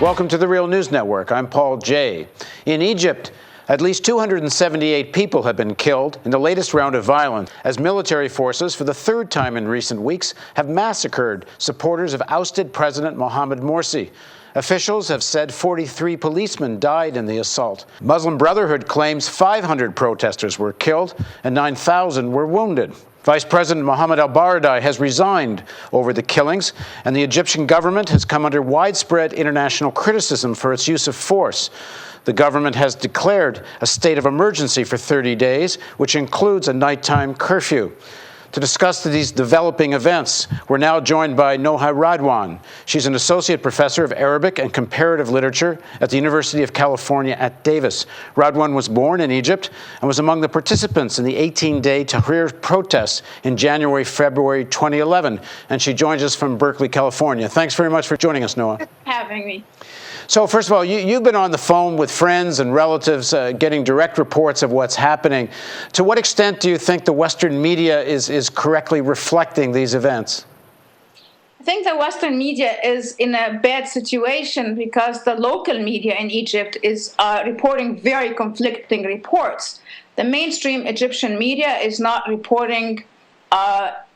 Welcome to the Real News Network. I'm Paul Jay. In Egypt, at least 278 people have been killed in the latest round of violence as military forces, for the third time in recent weeks, have massacred supporters of ousted President Mohamed Morsi. Officials have said 43 policemen died in the assault. Muslim Brotherhood claims 500 protesters were killed and 9,000 were wounded. Vice President Mohamed al-Baradei has resigned over the killings, and the Egyptian government has come under widespread international criticism for its use of force. The government has declared a state of emergency for 30 days, which includes a nighttime curfew. To discuss these developing events, we're now joined by Noha Radwan. She's an associate professor of Arabic and comparative literature at the University of California at Davis. Radwan was born in Egypt and was among the participants in the 18-day Tahrir protests in January-February 2011. And she joins us from Berkeley, California. Thanks very much for joining us, Noha. Thanks for having me. So first of all, you've been on the phone with friends and relatives getting direct reports of what's happening. To what extent do you think the Western media is correctly reflecting these events? I think the Western media is in a bad situation because the local media in Egypt is reporting very conflicting reports. The mainstream Egyptian media is not reporting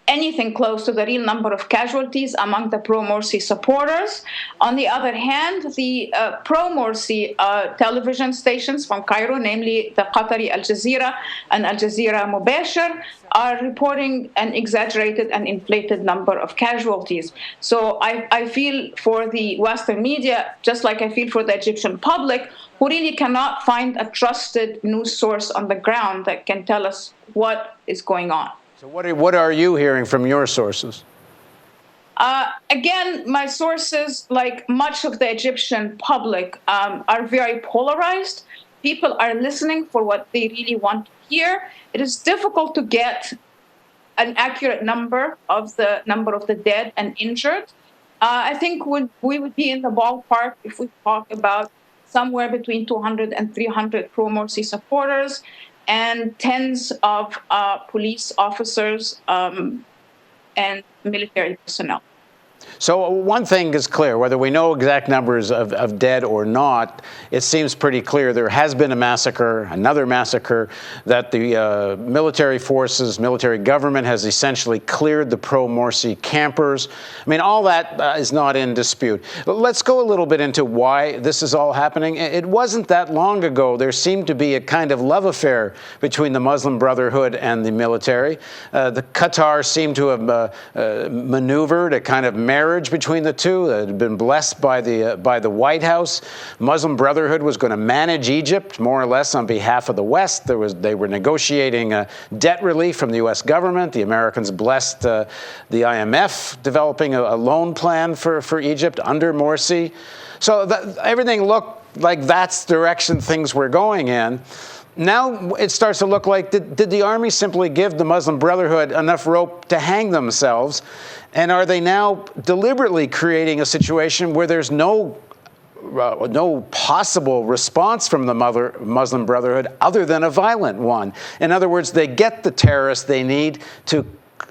anything close to the real number of casualties among the pro-Morsi supporters. On the other hand, the pro-Morsi television stations from Cairo, namely the Qatari Al Jazeera and Al Jazeera Mubashir, are reporting an exaggerated and inflated number of casualties. So I feel for the Western media, just like I feel for the Egyptian public, who really cannot find a trusted news source on the ground that can tell us what is going on. So what are you hearing from your sources? Again, my sources, like much of the Egyptian public, are very polarized. People are listening for what they really want to hear. It is difficult to get an accurate number of the dead and injured. I think we would be in the ballpark if we talk about somewhere between 200 and 300 pro-Morsi supporters and tens of police officers and military personnel. So one thing is clear, whether we know exact numbers of dead or not, it seems pretty clear there has been a massacre, another massacre, that the military forces, military government has essentially cleared the pro-Morsi campers. I mean, all that is not in dispute. Let's go a little bit into why this is all happening. It wasn't that long ago there seemed to be a kind of love affair between the Muslim Brotherhood and the military. The Qatar seemed to have maneuvered a kind of marriage between the two that had been blessed by the White House. Muslim Brotherhood was going to manage Egypt more or less on behalf of the West. They were negotiating debt relief from the U.S. government. The Americans blessed the IMF developing a loan plan for Egypt under Morsi. So everything looked like that's the direction things were going in. Now it starts to look like, did the army simply give the Muslim Brotherhood enough rope to hang themselves? And are they now deliberately creating a situation where there's no possible response from the Muslim Brotherhood other than a violent one? In other words, they get the terrorists they need to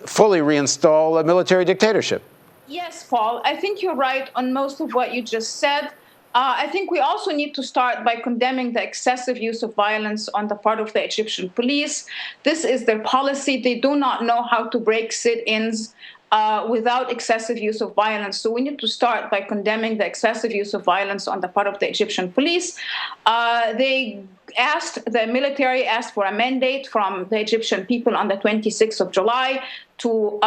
fully reinstall a military dictatorship. Yes, Paul, I think you're right on most of what you just said. I think we also need to start by condemning the excessive use of violence on the part of the Egyptian police. This is their policy. They do not know how to break sit-ins without excessive use of violence. So we need to start by condemning the excessive use of violence on the part of the Egyptian police. The military asked for a mandate from the Egyptian people on the 26th of July to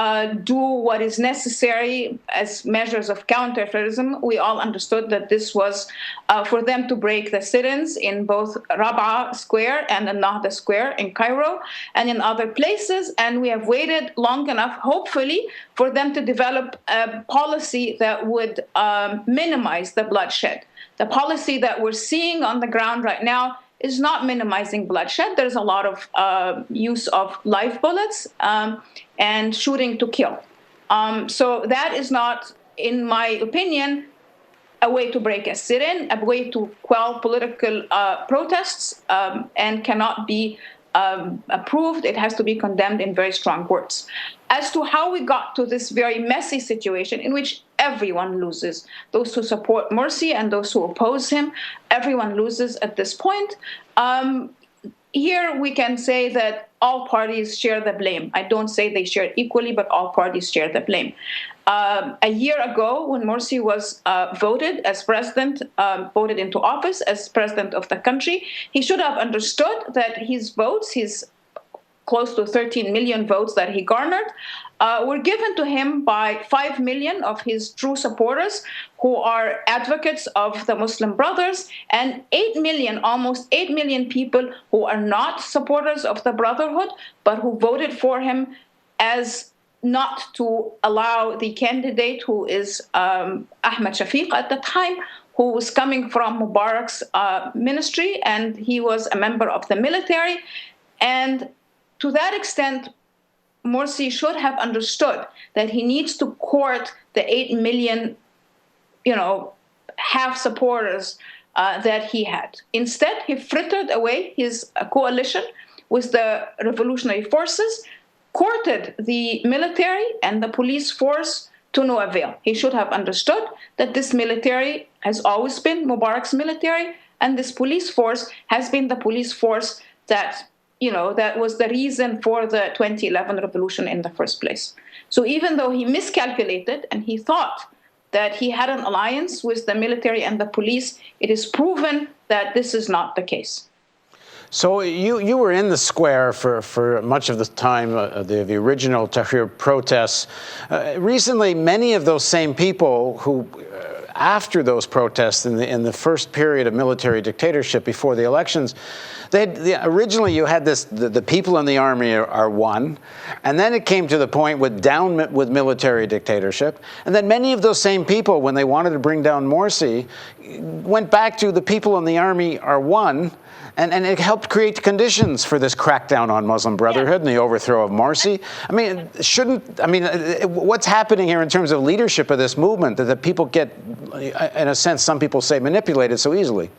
do what is necessary as measures of counterterrorism. We all understood that this was for them to break the sit-ins in both Rabaa Square and Nahda Square in Cairo and in other places. And we have waited long enough, hopefully, for them to develop a policy that would minimize the bloodshed. The policy that we're seeing on the ground right now is not minimizing bloodshed. There's a lot of use of live bullets and shooting to kill. So that is not, in my opinion, a way to break a sit-in, a way to quell political protests, and cannot be approved. It has to be condemned in very strong words. As to how we got to this very messy situation in which everyone loses. Those who support Morsi and those who oppose him, everyone loses at this point. Here we can say that all parties share the blame. I don't say they share equally, but all parties share the blame. A year ago, when Morsi was voted as president, voted into office as president of the country, he should have understood that his votes, his close to 13 million votes that he garnered, were given to him by 5 million of his true supporters who are advocates of the Muslim Brothers, and 8 million, almost 8 million people who are not supporters of the Brotherhood, but who voted for him as not to allow the candidate, who is Ahmed Shafiq at the time, who was coming from Mubarak's ministry, and he was a member of the military. And to that extent, Morsi should have understood that he needs to court the 8 million, half supporters that he had. Instead, he frittered away his coalition with the revolutionary forces, courted the military and the police force to no avail. He should have understood that this military has always been Mubarak's military, and this police force has been the police force that was the reason for the 2011 revolution in the first place. So even though he miscalculated and he thought that he had an alliance with the military and the police, it is proven that this is not the case. So you were in the square for much of the time, the original Tahrir protests. Recently, many of those same people who, after those protests in the first period of military dictatorship before the elections, originally you had this, the people in the army are one, and then it came to the point with military dictatorship, and then many of those same people, when they wanted to bring down Morsi, went back to the people in the army are one, and it helped create conditions for this crackdown on Muslim Brotherhood and the overthrow of Morsi. What's happening here in terms of leadership of this movement that people get, in a sense, some people say, manipulated so easily?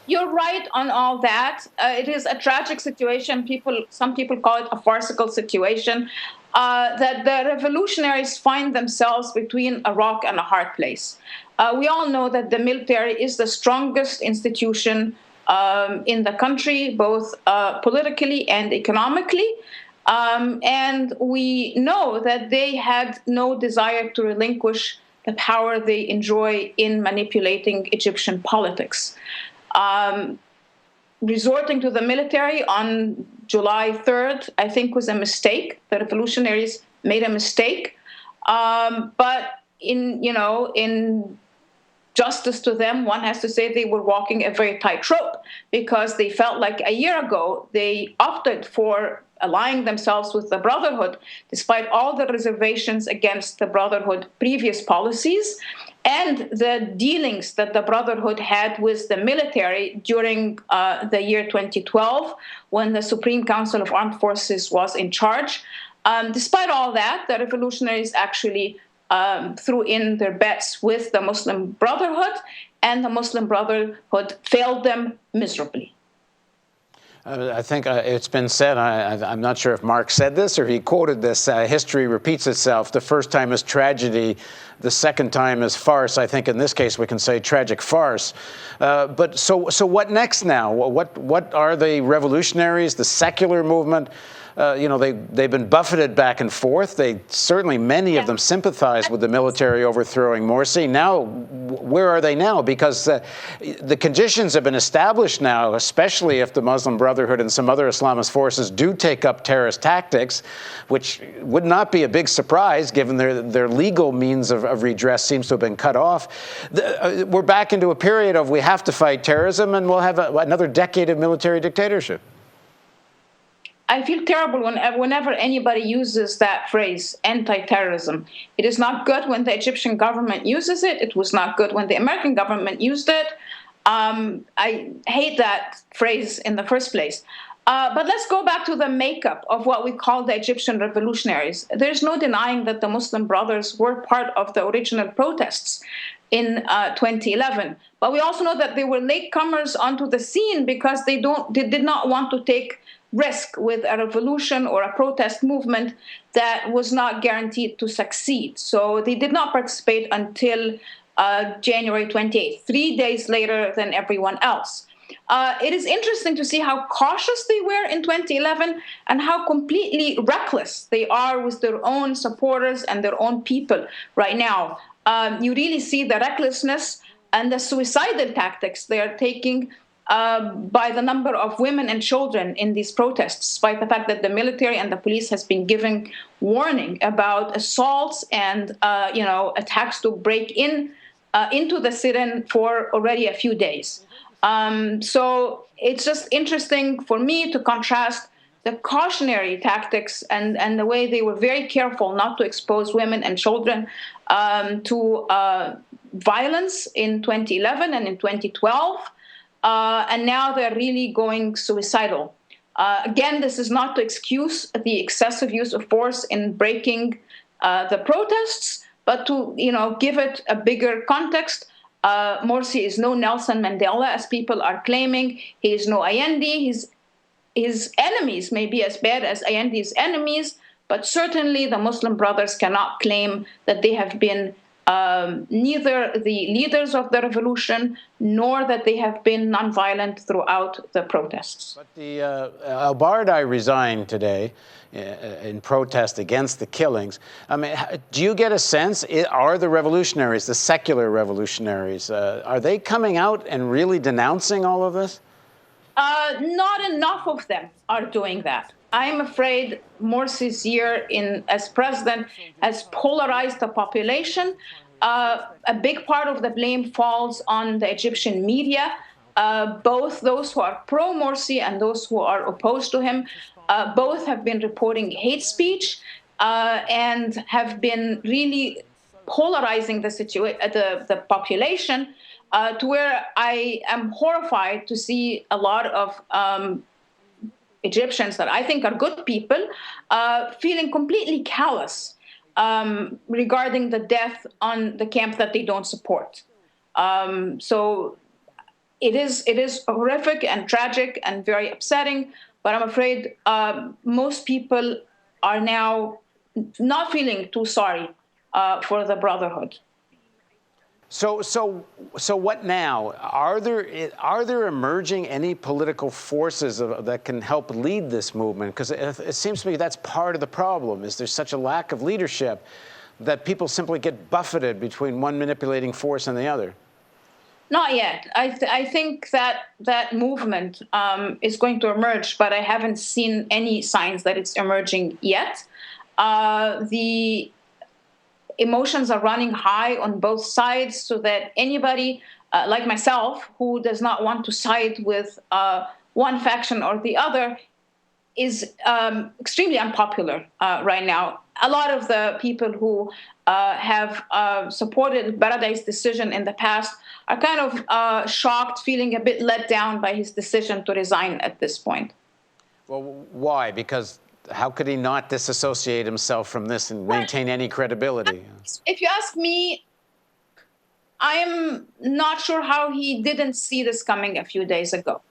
You're right on all that. It is a tragic situation. Some people call it a farcical situation, that the revolutionaries find themselves between a rock and a hard place. We all know that the military is the strongest institution in the country, both politically and economically. And we know that they had no desire to relinquish the power they enjoy in manipulating Egyptian politics. Resorting to the military on July 3rd, I think, was a mistake. The revolutionaries made a mistake. But in justice to them, one has to say they were walking a very tight rope, because they felt like a year ago they opted for allying themselves with the Brotherhood, despite all the reservations against the Brotherhood previous policies and the dealings that the Brotherhood had with the military during the year 2012, when the Supreme Council of Armed Forces was in charge. Despite all that, the revolutionaries actually threw in their bets with the Muslim Brotherhood, and the Muslim Brotherhood failed them miserably. I think it's been said, I'm not sure if Mark said this or he quoted this, history repeats itself. The first time is tragedy, the second time is farce. I think in this case we can say tragic farce. But so what next now? What are the revolutionaries, the secular movement? They've been buffeted back and forth. Many of them sympathize with the military overthrowing Morsi. Now, where are they now? Because the conditions have been established now, especially if the Muslim Brotherhood and some other Islamist forces do take up terrorist tactics, which would not be a big surprise given their legal means of redress seems to have been cut off. We're back into a period of we have to fight terrorism, and we'll have another decade of military dictatorship. I feel terrible whenever anybody uses that phrase, anti-terrorism. It is not good when the Egyptian government uses it. It was not good when the American government used it. I hate that phrase in the first place. But let's go back to the makeup of what we call the Egyptian revolutionaries. There's no denying that the Muslim Brothers were part of the original protests in 2011. But we also know that they were latecomers onto the scene because they did not want to take risk with a revolution or a protest movement that was not guaranteed to succeed. So they did not participate until January 28th, 3 days later than everyone else. It is interesting to see how cautious they were in 2011 and how completely reckless they are with their own supporters and their own people right now. You really see the recklessness and the suicidal tactics they are taking by the number of women and children in these protests, despite the fact that the military and the police has been giving warning about assaults and attacks to break into the sit-in for already a few days. So it's just interesting for me to contrast the cautionary tactics and the way they were very careful not to expose women and children to violence in 2011 and in 2012. And now they're really going suicidal. Again, this is not to excuse the excessive use of force in breaking the protests, but to give it a bigger context. Morsi is no Nelson Mandela, as people are claiming. He is no Allende. His enemies may be as bad as Allende's enemies, but certainly the Muslim Brothers cannot claim that they have been neither the leaders of the revolution nor that they have been nonviolent throughout the protests. But the al-Baradei resigned today in protest against the killings. I mean, do you get a sense, are the revolutionaries, the secular revolutionaries, are they coming out and really denouncing all of this? Not enough of them are doing that. I'm afraid Morsi's year as president has polarized the population. A big part of the blame falls on the Egyptian media, both those who are pro-Morsi and those who are opposed to him. Both have been reporting hate speech and have been really polarizing the population to where I am horrified to see a lot of Egyptians that I think are good people feeling completely callous regarding the death on the camp that they don't support. So it is horrific and tragic and very upsetting, but I'm afraid most people are now not feeling too sorry for the Brotherhood. So what now? Are there emerging any political forces that can help lead this movement? Because it seems to me that's part of the problem. Is there's such a lack of leadership that people simply get buffeted between one manipulating force and the other? Not yet. I think that movement is going to emerge, but I haven't seen any signs that it's emerging yet. The emotions are running high on both sides, so that anybody like myself who does not want to side with one faction or the other is extremely unpopular right now. A lot of the people who have supported Baradei's decision in the past are kind of shocked, feeling a bit let down by his decision to resign at this point. Well, why? Because how could he not disassociate himself from this and maintain any credibility? If you ask me, I'm not sure how he didn't see this coming a few days ago.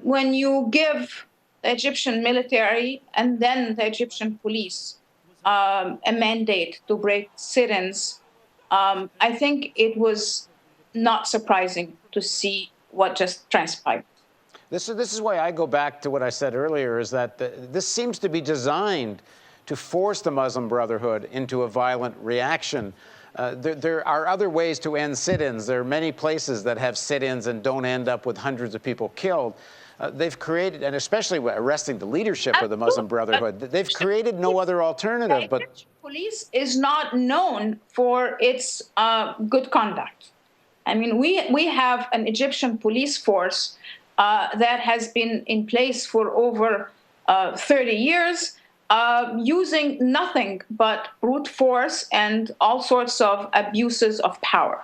When you give the Egyptian military and then the Egyptian police a mandate to break sit-ins, I think it was not surprising to see what just transpired. This is why I go back to what I said earlier, is that this seems to be designed to force the Muslim Brotherhood into a violent reaction. There are other ways to end sit-ins. There are many places that have sit-ins and don't end up with hundreds of people killed. They've created, and especially arresting the leadership of the Muslim Brotherhood, they've created no other alternative. But police is not known for its good conduct. I mean, we have an Egyptian police force that has been in place for over 30 years, using nothing but brute force and all sorts of abuses of power.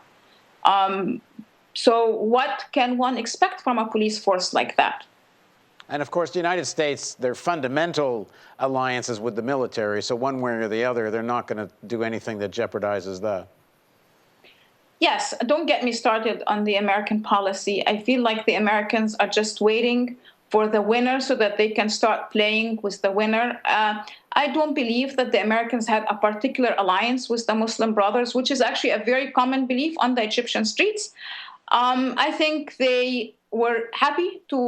So what can one expect from a police force like that? And of course, the United States, their fundamental alliances with the military, so one way or the other, they're not going to do anything that jeopardizes that. Yes, don't get me started on the American policy. I feel like the Americans are just waiting for the winner so that they can start playing with the winner. I don't believe that the Americans had a particular alliance with the Muslim Brothers, which is actually a very common belief on the Egyptian streets. I think they were happy to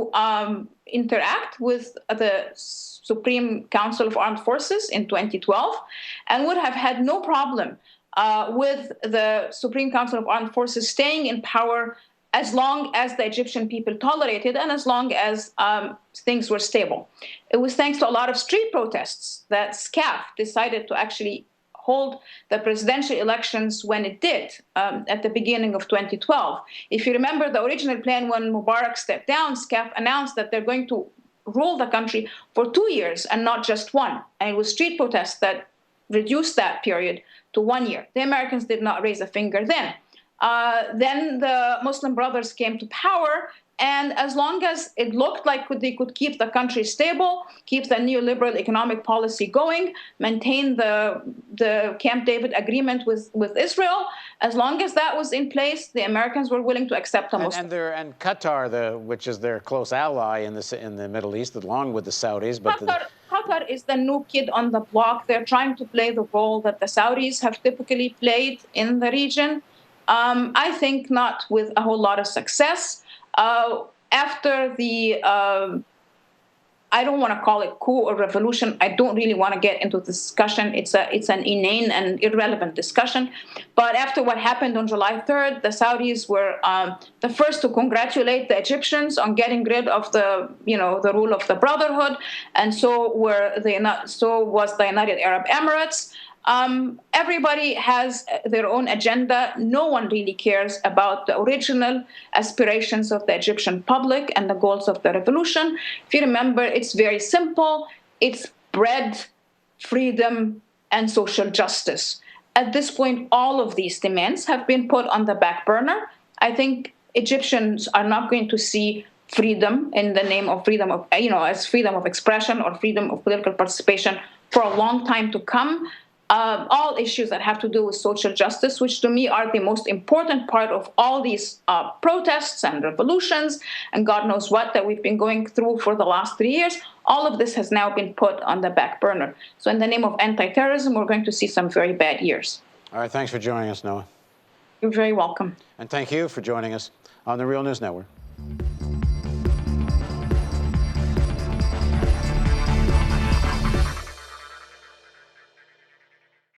interact with the Supreme Council of Armed Forces in 2012 and would have had no problem with the Supreme Council of Armed Forces staying in power as long as the Egyptian people tolerated and as long as things were stable. It was thanks to a lot of street protests that SCAF decided to actually hold the presidential elections when it did at the beginning of 2012. If you remember the original plan when Mubarak stepped down, SCAF announced that they're going to rule the country for 2 years and not just one. And it was street protests that reduced that period to 1 year. The Americans did not raise a finger then. Then the Muslim Brothers came to power, and as long as it looked like they could keep the country stable, keep the neoliberal economic policy going, maintain the Camp David agreement with Israel, as long as that was in place, the Americans were willing to accept the Muslims. And Qatar, which is their close ally in the Middle East, along with the Saudis. But Qatar is the new kid on the block. They're trying to play the role that the Saudis have typically played in the region. I think not with a whole lot of success. After the, I don't want to call it coup or revolution. I don't really want to get into the discussion. It's an inane and irrelevant discussion. But after what happened on July 3rd, the Saudis were the first to congratulate the Egyptians on getting rid of the rule of the Brotherhood, and so was the United Arab Emirates. Everybody has their own agenda. No one really cares about the original aspirations of the Egyptian public and the goals of the revolution. If you remember, it's very simple. It's bread, freedom, and social justice. At this point, all of these demands have been put on the back burner. I think Egyptians are not going to see freedom in the name of freedom of, as freedom of expression or freedom of political participation for a long time to come. All issues that have to do with social justice, which to me are the most important part of all these protests and revolutions and God knows what that we've been going through for the last 3 years, all of this has now been put on the back burner. So in the name of anti-terrorism, we're going to see some very bad years. All right, thanks for joining us, Noha. You're very welcome. And thank you for joining us on the Real News Network.